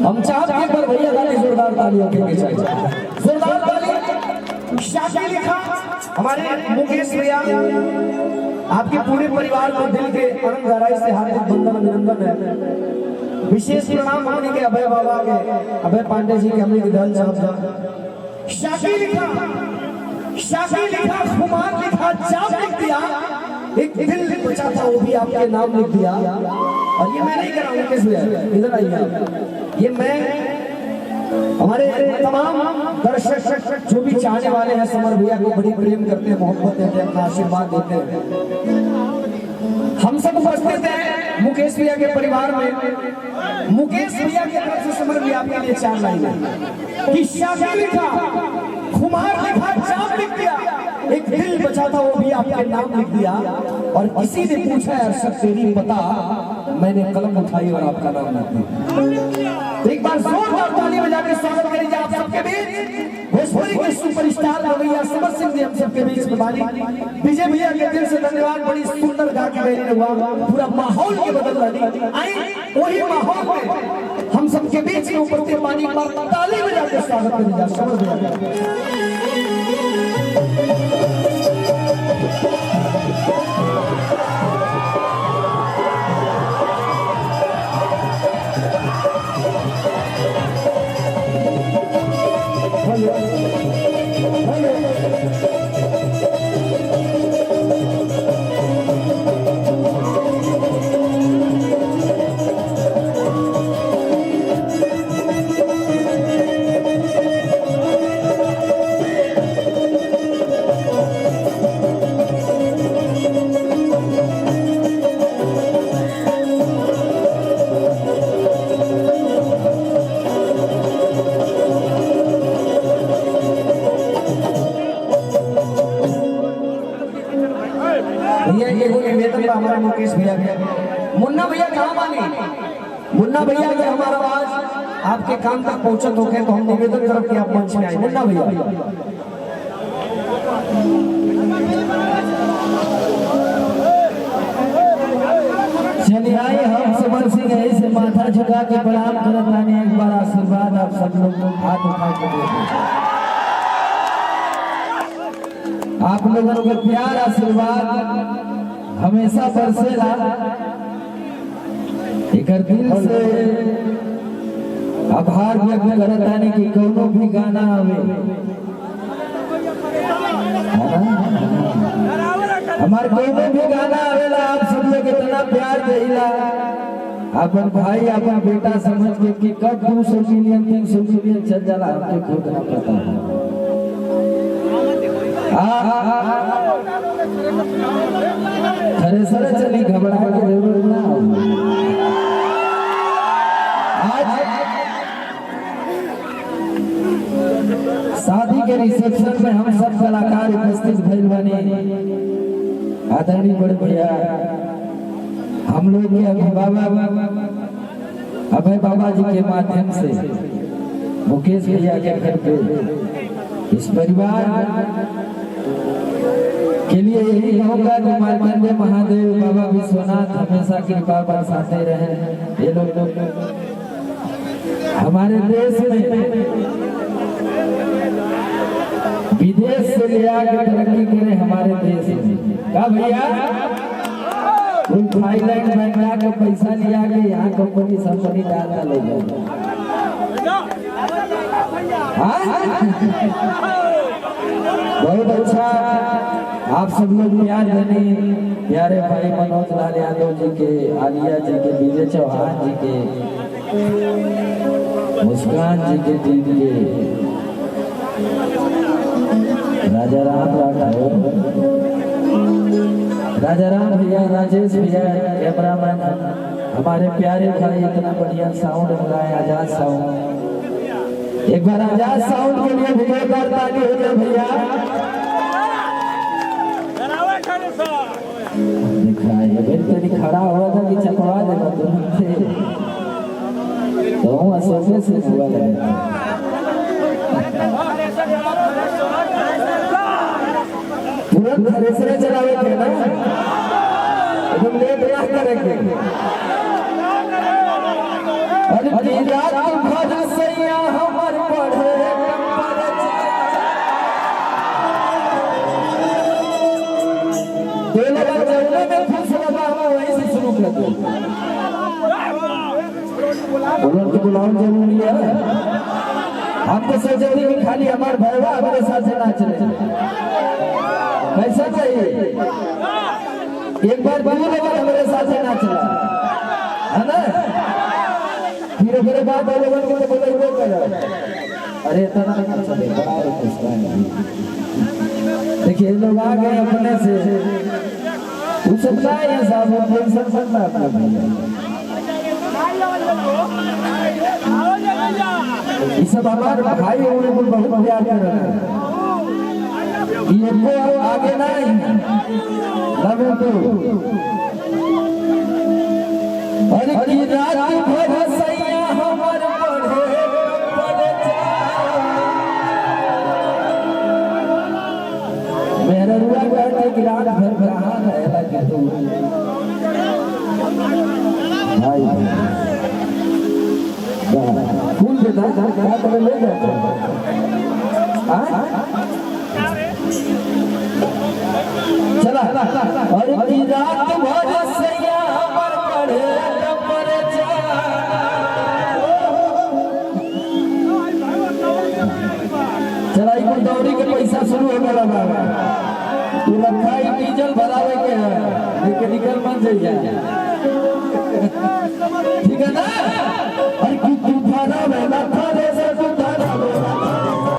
हम चाहते हैं पर भैया गाने जोरदार तालियों के पीछे जोरदार ताली। शादी लिखा हमारे मुकेश भैया, आपके पूरे परिवार को दिल के अनंत गहराई से हार्दिक वंदन अभिनंदन है। विशेष प्रणाम होने के अभय बाबा के, अभय पांडे जी के, हमने विधान साहब। शादी लिखा खुमार लिखा, जाम लिख दिया, एक दिल बचा था वो भी आपके नाम लिख दिया। और ये मैं नहीं कर रहा हूँ, किस इधर आइए, ये मैं हमारे तमाम दर्शक जो भी चाहने वाले हैं समर भैया को बड़ी प्रेम करते हैं, मोहब्बत देते हैं, अपना आशीर्वाद देते हैं। हम सब उपस्थित हैं मुकेश भैया के परिवार में। मुकेश भैया की तरफ से समर भैया आपके लिए 4 लाइन है कि शादी लिखा खुमार लिखा, जाम लिख दिया, एक दिल बचा था वो भी आपके नाम लिख दिया। और किसी ने पूछा है अरशद तेरी पता, मैंने कलम उठाई और आपका नाम लिख दिया। तो एक बार जोरदार ताली बजा के स्वागत करिए आप सबके बीच भोजपुरी के सुपरस्टार भैया समर सिंह जी हम सबके बीच में वाली विजय भैया के दिल से धन्यवाद। बड़ी सुंदर गा के गई हुआ, पूरा माहौल के बदल रही। आई वही माहौल में हम सबके बीच में उपस्थित पानी पर ताली बजा के स्वागत करिए समर भैया। हमारा मुकेश भैया मुन्ना भैया कहाँ माने, मुन्ना भैया अगर हमारा आवाज आपके कान तक पहुंचत होके तो हम निवेदन करब कि आप मंच में आए। मुन्ना भैया चलिए आइए, हम समर सिंह ऐसे माथा झुका के प्रणाम करत आने, एक बार आशीर्वाद आप सब लोग हाथ उठा के देते। आप लोगों का प्यार आशीर्वाद हमेशा बरसेला। एक दिल से आभार व्यक्त करत आने की कोनो भी गाना आवे हमारे कोनो भी गाना आवेला, आप सब लोग इतना प्यार देला, अपन भाई अपन बेटा समझ के कि कब 200 मिलियन 300 मिलियन चल जाला हमके खुद ना पता है। थ्रेसर चली घबरा के जरूर ना हो। आज शादी के रिसेप्शन में हम सब कलाकार उपस्थित भइल बने। आदरणीय बड़े भैया हम लोग के अभय बाबा जी के माध्यम से मुकेश भैया के घर पे इस परिवार के लिए यही कहूँगा कि मार्कंडेय महादेव बाबा विश्वनाथ हमेशा कृपा बरसाते रहे। ये लोग हमारे देश में विदेश से ले आकर तरक्की करे हमारे देश में। क्या भैया थाईलैंड बैंकॉक का पैसा लिया के यहाँ कंपनी संपत्ति डालता लोग बहुत अच्छा। आप सब लोग प्यार देने प्यारे भाई मनोज लाल यादव जी के, आलिया जी के, विजय चौहान जी के, मुस्कान जी के, टीम के, राजा राम भैया, राजेश भैया कैमरामैन, हमारे प्यारे भाई इतना बढ़िया साउंड लगाए आजाद साउंड। एक बार आजाद साउंड के लिए विजय करता भैया दिखाई खड़ा हुआ था कि चकवा देगा तुरंत से, तो अशोक से हुआ लगा। तुरंत थ्रेसर चलावे थे ना, एकदम लेट करेंगे। अरे की रात भर सैया हमर पढ़े में खुश लगा वहीं से शुरू कर दो। बोलन तो बुलाना जरूरी है। हम तो सोचे थे कि खाली हमारे भैया हमारे साथ नाच रहे, कैसा चाहिए एक बार बोलो लेकिन हमारे साथ नाच रहा है ना, फिर मेरे बाद लोगों को तो बोले वो कर अरे इतना नहीं चले बड़ा रिक्वेस्ट है। देखिए लोग आ गए अपने से वो सब है साहब कोई सब सकता है अपना भैया ये सब हमारे भाई होने को बहुत प्यार कर रहे हैं। ये को आगे नहीं लगे तो अरे की रात भर सैया हमर पढ़े मेरा रुआ कहते कि रात भर कहाँ रहेला कि तू भाई कौन देता क्या कर ले जाता चला और की रात भर सैया हमर पढ़े चला एक दौड़ी के पैसा शुरू होने लगा तू रखा ही डीजल भरावे के है लेकिन निकल मन जाइए ठीक है ना।